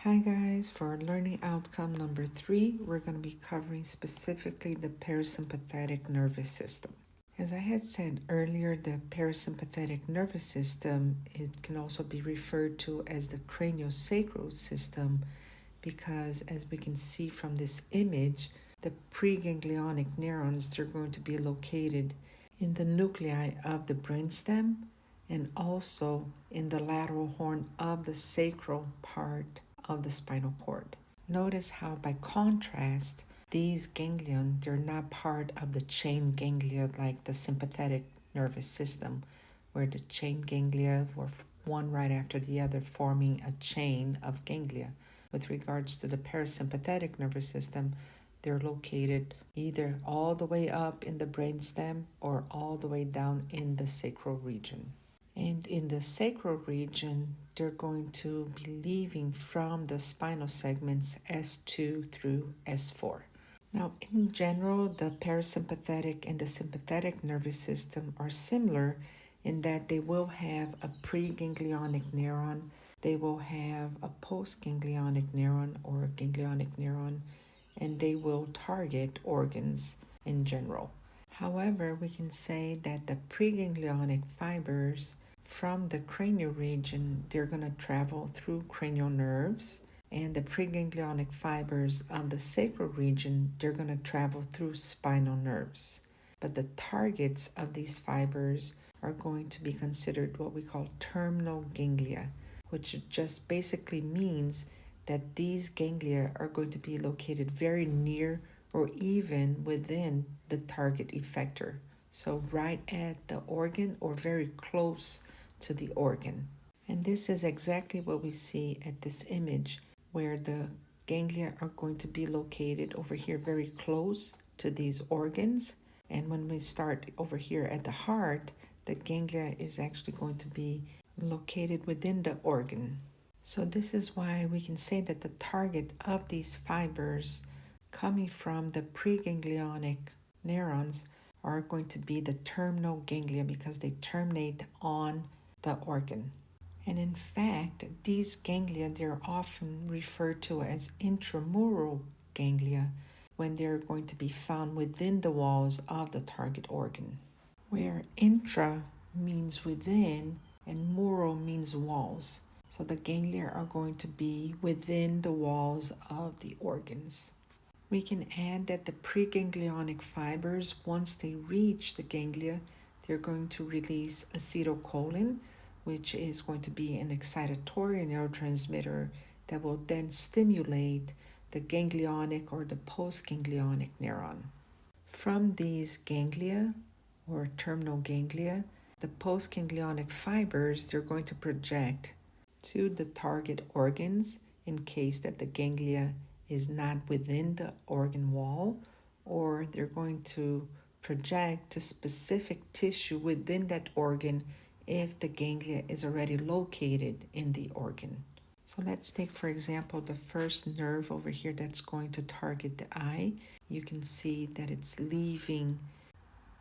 Hi guys, for learning outcome number 3, we're going to be covering specifically the parasympathetic nervous system. As I had said earlier, the parasympathetic nervous system, it can also be referred to as the craniosacral system because as we can see from this image, the preganglionic neurons, they're going to be located in the nuclei of the brainstem and also in the lateral horn of the sacral part of the spinal cord. Notice how by contrast, these ganglion, they're not part of the chain ganglia like the sympathetic nervous system, where the chain ganglia were one right after the other forming a chain of ganglia. With regards to the parasympathetic nervous system, they're located either all the way up in the brainstem or all the way down in the sacral region. And in the sacral region, they're going to be leaving from the spinal segments S2 through S4. Now, in general, the parasympathetic and the sympathetic nervous system are similar in that they will have a preganglionic neuron, they will have a postganglionic neuron or a ganglionic neuron, and they will target organs in general. However, we can say that the preganglionic fibers from the cranial region, they're going to travel through cranial nerves, and the preganglionic fibers of the sacral region, they're going to travel through spinal nerves. But the targets of these fibers are going to be considered what we call terminal ganglia, which just basically means that these ganglia are going to be located very near or even within the target effector. So right at the organ or very close to the organ. And this is exactly what we see at this image, where the ganglia are going to be located over here very close to these organs. And when we start over here at the heart, the ganglia is actually going to be located within the organ. So this is why we can say that the target of these fibers coming from the preganglionic neurons are going to be the terminal ganglia because they terminate on the organ. And in fact, these ganglia, they're often referred to as intramural ganglia when they're going to be found within the walls of the target organ, where intra means within and mural means walls. So the ganglia are going to be within the walls of the organs. We can add that the preganglionic fibers, once they reach the ganglia, they're going to release acetylcholine, which is going to be an excitatory neurotransmitter that will then stimulate the ganglionic or the postganglionic neuron. From these ganglia or terminal ganglia, the postganglionic fibers, they're going to project to the target organs in case that the ganglia is not within the organ wall, or they're going to project to specific tissue within that organ if the ganglia is already located in the organ. So let's take, for example, the first nerve over here that's going to target the eye. You can see that it's leaving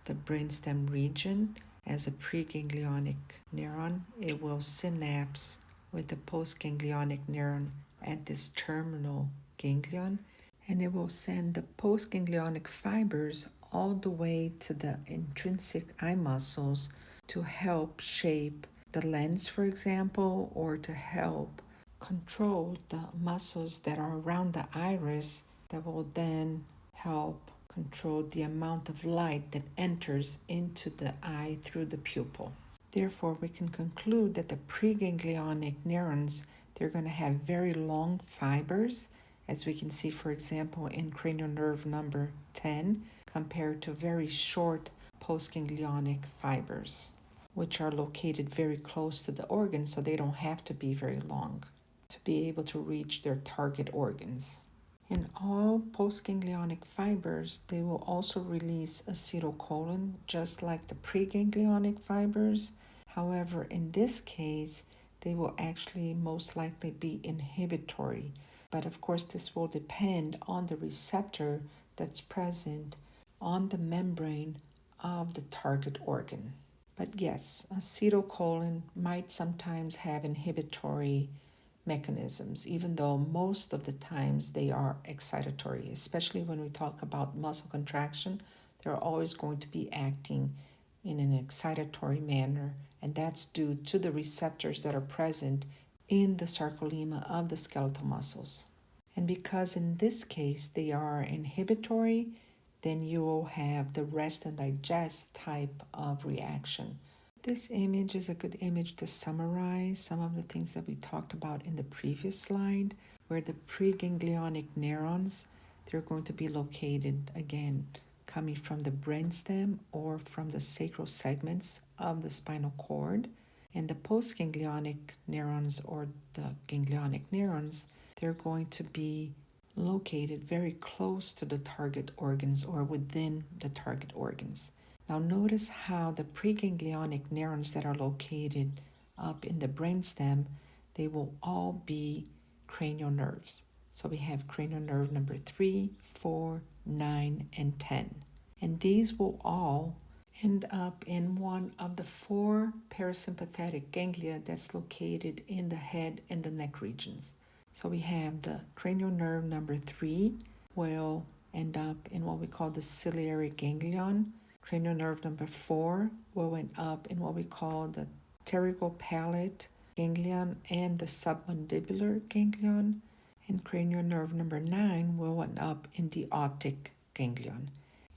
the brainstem region as a preganglionic neuron. It will synapse with the postganglionic neuron at this terminal ganglion, and it will send the postganglionic fibers all the way to the intrinsic eye muscles to help shape the lens, for example, or to help control the muscles that are around the iris that will then help control the amount of light that enters into the eye through the pupil. Therefore, we can conclude that the preganglionic neurons, they're going to have very long fibers, as we can see, for example, in cranial nerve number 10, compared to very short postganglionic fibers, which are located very close to the organ, so they don't have to be very long to be able to reach their target organs. In all postganglionic fibers, they will also release acetylcholine, just like the preganglionic fibers. However, in this case, they will actually most likely be inhibitory. But of course, this will depend on the receptor that's present on the membrane of the target organ. But yes, acetylcholine might sometimes have inhibitory mechanisms, even though most of the times they are excitatory, especially when we talk about muscle contraction. They're always going to be acting in an excitatory manner, and that's due to the receptors that are present in the sarcolemma of the skeletal muscles. And because in this case they are inhibitory, then you will have the rest and digest type of reaction. This image is a good image to summarize some of the things that we talked about in the previous slide, where the preganglionic neurons, they're going to be located again coming from the brainstem or from the sacral segments of the spinal cord. And the postganglionic neurons or the ganglionic neurons, they're going to be located very close to the target organs or within the target organs. Now notice how the preganglionic neurons that are located up in the brainstem, they will all be cranial nerves. So we have cranial nerve number 3, 4, 9, and 10. And these will all end up in one of the 4 parasympathetic ganglia that's located in the head and the neck regions. So we have the cranial nerve number 3 will end up in what we call the ciliary ganglion. Cranial nerve number 4 will end up in what we call the pterygopalate ganglion and the submandibular ganglion. And cranial nerve number 9 will end up in the optic ganglion.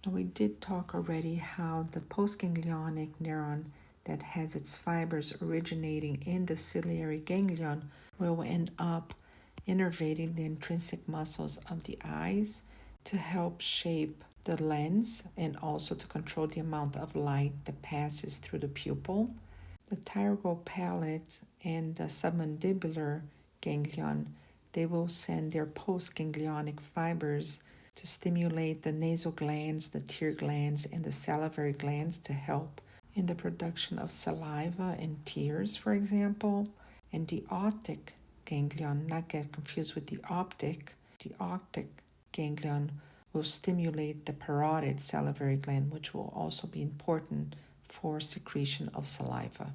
Now we did talk already how the postganglionic neuron that has its fibers originating in the ciliary ganglion will end up innervating the intrinsic muscles of the eyes to help shape the lens and also to control the amount of light that passes through the pupil. The pterygopalate and the submandibular ganglion, they will send their postganglionic fibers to stimulate the nasal glands, the tear glands, and the salivary glands to help in the production of saliva and tears, for example. And the optic ganglion, not get confused with the optic ganglion will stimulate the parotid salivary gland, which will also be important for secretion of saliva.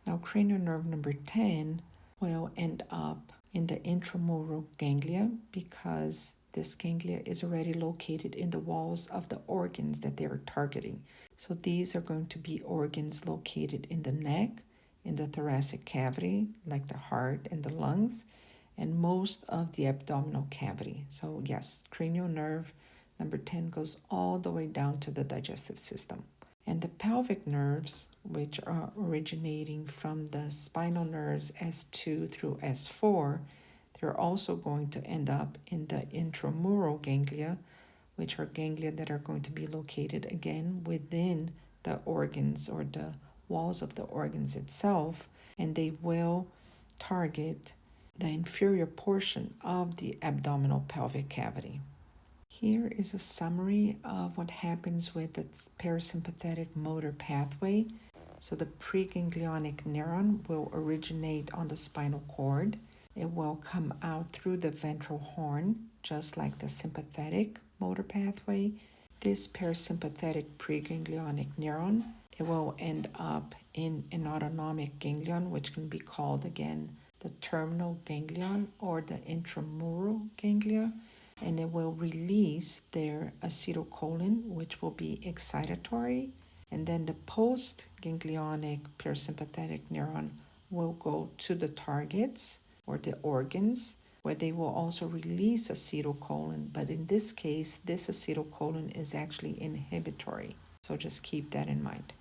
Now, cranial nerve number 10 will end up in the intramural ganglia because this ganglia is already located in the walls of the organs that they are targeting. So these are going to be organs located in the neck, in the thoracic cavity, like the heart and the lungs, and most of the abdominal cavity. So yes, cranial nerve number 10 goes all the way down to the digestive system. And the pelvic nerves, which are originating from the spinal nerves S2 through S4, they're also going to end up in the intramural ganglia, which are ganglia that are going to be located again within the organs or the walls of the organs itself, and they will target the inferior portion of the abdominal pelvic cavity. Here is a summary of what happens with the parasympathetic motor pathway. So the preganglionic neuron will originate on the spinal cord. It will come out through the ventral horn, just like the sympathetic motor pathway. This parasympathetic preganglionic neuron, it will end up in an autonomic ganglion, which can be called again the terminal ganglion or the intramural ganglia, and it will release their acetylcholine, which will be excitatory. And then the postganglionic parasympathetic neuron will go to the targets or the organs, where they will also release acetylcholine. But in this case, this acetylcholine is actually inhibitory. So just keep that in mind.